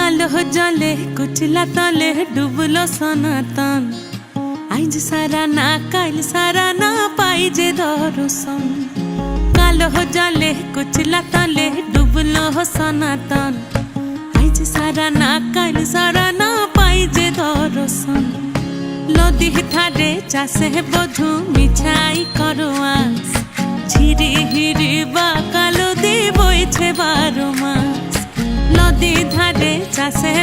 কালো জলে কুচলা তলে ডুবলো সনাতন। আইজ সারা না কাল সারা না পাই যে দর্শন। কালো জলে কুচলা তলে ডুবলো সনাতন। আইজ সারা না কাল সারা না পাই যে দর্শন। নদী ধারে চাষে বধু মিছাই করো আস। ঝিরি হিরি বা কালো দি বইছে 12 মাস। নদী ধারে চাষে